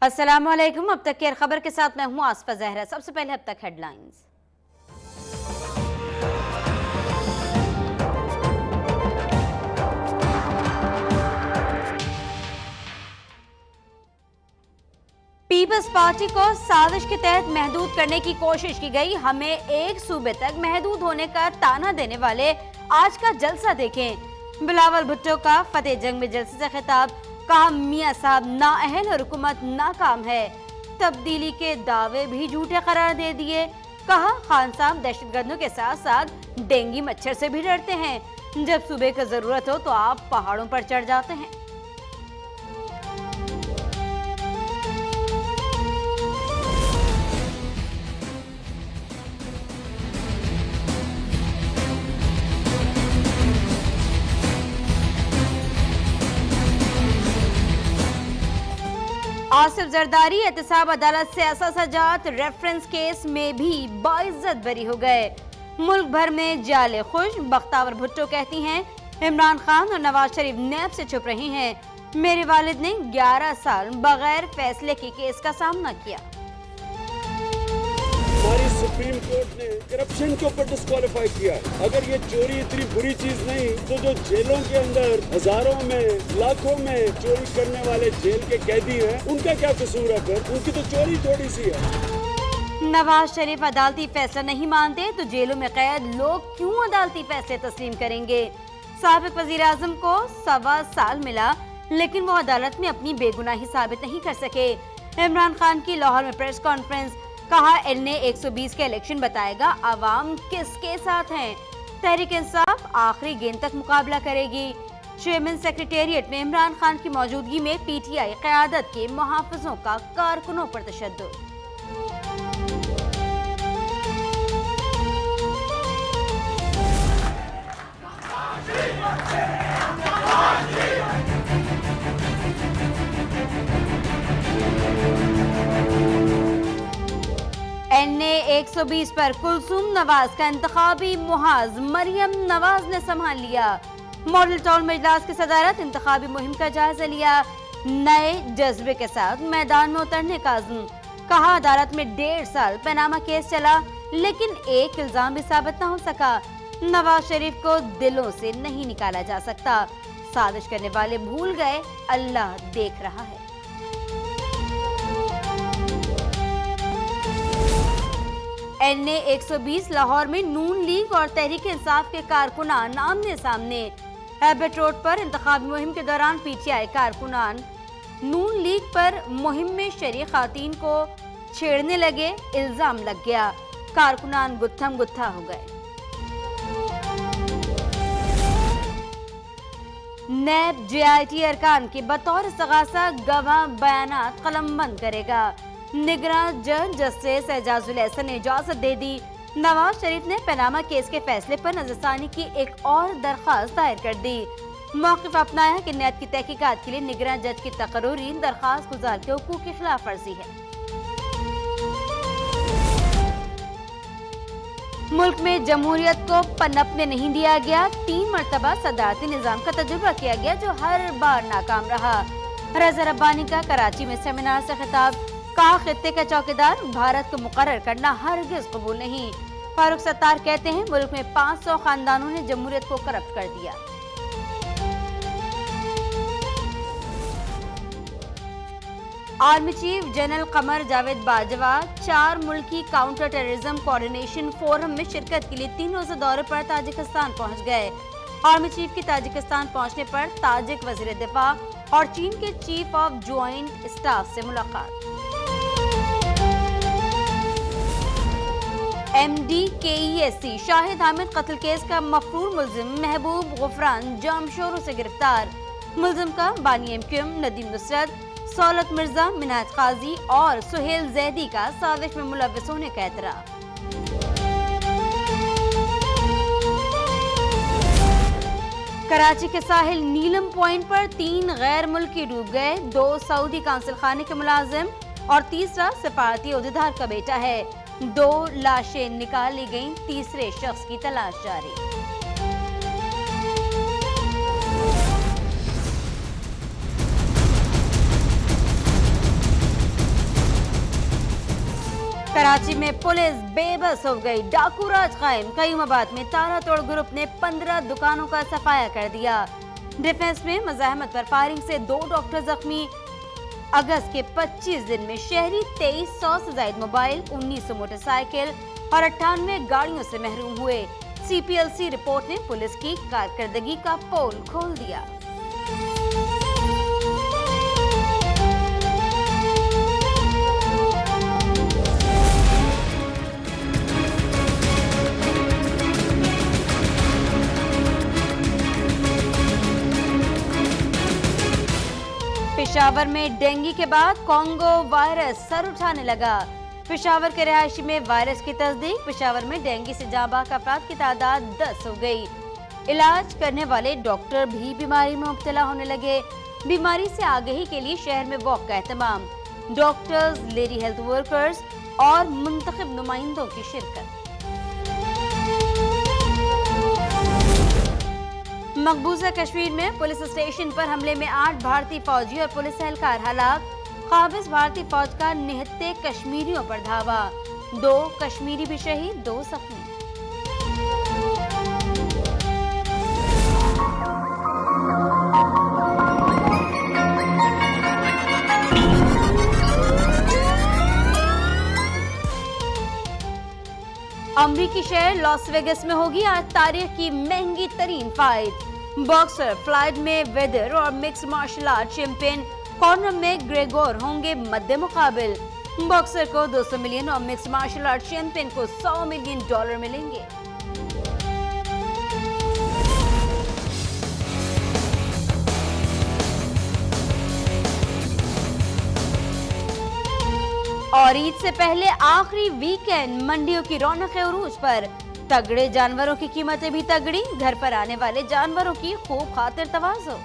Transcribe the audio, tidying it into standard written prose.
अस्सलामु अलैकुम। अब तक की खबर के साथ मैं हूं आसफा जहरा। सबसे पहले अब तक हेडलाइंस। पीपल्स पार्टी को साजिश के तहत महदूद करने की कोशिश की गई। हमें एक सूबे तक महदूद होने का ताना देने वाले आज का जलसा देखें। बिलावल भुट्टो का फतेह जंग में जलसे से खिताब। कहा मियां साहब नाअहल और हुकूमत नाकाम है। तब्दीली के दावे भी झूठे करार दे दिए। कहा खान साहब दहशतगर्दों के साथ साथ डेंगू मच्छर से भी डरते हैं। जब सूबे की जरूरत हो तो आप पहाड़ों पर चढ़ जाते हैं। आसिफ जरदारी एहतसाब अदालत से ऐसा सजात रेफरेंस केस में भी बाइज्जत बरी हो गए। मुल्क भर में जाले खुश। बख्तावर भुट्टो कहती हैं इमरान खान और नवाज शरीफ नैब से छुप रहे हैं। मेरे वालिद ने 11 साल बगैर फैसले के केस का सामना किया। हमारी सुप्रीम कोर्ट ने करप्शन के ऊपर डिस्क्वालीफाई किया है। अगर ये चोरी इतनी बुरी चीज नहीं तो जो जेलों के अंदर हजारों में लाखों में चोरी करने वाले जेल के कैदी हैं, उनका क्या कसूर है? फिर उनकी तो चोरी थोड़ी सी है। नवाज शरीफ अदालती फैसला नहीं मानते तो जेलों में कैद लोग क्यों अदालती फैसले तस्लीम करेंगे? साबिक वजीर आजम को 1.25 साल मिला लेकिन वो अदालत में अपनी बेगुनाही साबित नहीं कर सके। इमरान खान की लाहौर में प्रेस कॉन्फ्रेंस। कहा एनए 120 के इलेक्शन बताएगा अवाम किसके साथ हैं। तहरीक इंसाफ आखिरी गेंद तक मुकाबला करेगी। चेयरमैन सेक्रेटेरिएट में इमरान खान की मौजूदगी में पीटीआई क़यादत के मुहाफ़िज़ों का कारकुनों पर तशद्दुद। एनए 120 पर कुलसूम नवाज का इंतखाबी मुहाज मरियम नवाज ने संभाल लिया। मॉडल टाउन में इजलास की सदारत। इंतखाबी मुहिम का जायजा लिया। नए जज्बे के साथ मैदान में उतरने का अज़्म। कहा अदालत में 1.5 साल पनामा केस चला लेकिन एक इल्जाम भी साबित न हो सका। नवाज शरीफ को दिलों से नहीं निकाला जा सकता। साजिश करने वाले भूल गए अल्लाह देख रहा है। एनए 120 लाहौर में नून लीग और तहरीक इंसाफ के कारकुनान आमने सामने। हैबेट रोड पर इंतखाबी मुहिम के दौरान पीटीआई कारकुनान नून लीग पर मुहिम में शरीक खातीन को छेड़ने लगे। इल्जाम लग गया। कारकुनान गुत्थम गुत्था हो गए। नैब जेआईटी अरकान के बतौर इस्तगासा गवाह बयानात कलमबंद करेगा। निगरान जज जस्टिस एजाजुल एहसन ने इजाजत दे दी। नवाज शरीफ ने पनामा केस के फैसले पर नजरसानी की एक और दरखास्त दायर कर दी। मौक़िफ़ अपनाया कि नैब की तहकीकात के लिए निगरान जज की तकर्री दरखास्त गुजार के हुकूक की खिलाफ वर्जी है। मुल्क में जमहूरियत को पनपने नहीं दिया गया। 3 मरतबा सदारती निज़ाम का तजुर्बा किया गया जो हर बार नाकाम रहा। रज़ा रब्बानी का कराची में सेमिनार से खिताब। कहा खित्ते का चौकीदार भारत को मुकर्रर करना हरगिज़ कबूल नहीं। फारूक सत्तार कहते हैं मुल्क में 500 खानदानों ने जमहूरियत को करप्ट कर दिया। Army chief general Qamar Javed Bajwa 4 मुल्की काउंटर टेररिज्म कोऑर्डिनेशन फोरम में शिरकत के लिए 3 रोज़ा दौरे पर ताजिकिस्तान पहुंच गए। आर्मी चीफ की ताजिकिस्तान पहुंचने पर ताजिक वजीर दिफा और चीन के चीफ ऑफ ज्वाइंट स्टाफ से मुलाकात। MDKESC शाहिद हामिद कत्ल केस का मफरूर मुल्जिम महबूब गुफरान जामशोरों से गिरफ्तार। मुल्जिम का बानी MQM नदीम नुसरत, सौलत मिर्जा, मिनाज काजी और सुहेल जैदी का साजिश में मुलव्वस होने का एतराफ़। कराची के साहिल नीलम पॉइंट पर 3 गैर मुल्की डूब गए। 2 सऊदी काउंसिल खाने के मुलाजिम और तीसरा सफारती ओहदेदार का बेटा है। 2 लाशें निकाली गईं। तीसरे शख्स की तलाश जारी। कराची में पुलिस बेबस हो गई, डाकू राज कायम। कयूमाबाद में तालातोड़ ग्रुप ने 15 दुकानों का सफाया कर दिया। डिफेंस में मज़ाहमत पर फायरिंग से 2 डॉक्टर जख्मी। अगस्त के 25 दिन में शहरी 2300 से ज्यादा मोबाइल, 1900 मोटरसाइकिल और 98 गाड़ियों से महरूम हुए। CPLC रिपोर्ट ने पुलिस की कारकर्दगी का पोल खोल दिया। पेशावर में डेंगू के बाद कोंगो वायरस सर उठाने लगा। पेशावर के रहायशी में वायरस की तस्दीक। पेशावर में डेंगू से जांबाक अफराद की तादाद 10 हो गई। इलाज करने वाले डॉक्टर भी बीमारी में मुब्तला होने लगे। बीमारी से आगाही के लिए शहर में वॉक का एहतमाम। डॉक्टर्स, लेडी हेल्थ वर्कर्स और मुंतखब नुमाइंदों की शिरकत। मकबूजा कश्मीर में पुलिस स्टेशन पर हमले में 8 भारतीय फौजी और पुलिस एहलकार हलाक। काबिज भारतीय फौज का निहत्ते कश्मीरियों पर धावा। 2 कश्मीरी भी शहीद, 2 जख्मी। अमरीकी शहर लॉस वेगस में होगी आज तारीख की महंगी तरीन fight. Boxer Floyd Mayweather और mix martial art champion Conor McGregor होंगे मद्दे मुकाबिल। बॉक्सर को 200 मिलियन और मिक्स मार्शल आर्ट चैंपियन को $100 मिलियन मिलेंगे। और ईद से पहले आखिरी वीकेंड मंडियों की रौनक उरूज पर। तगड़े जानवरों की कीमतें भी तगड़ी, घर पर आने वाले जानवरों की खूब खातिर तवाज़ो।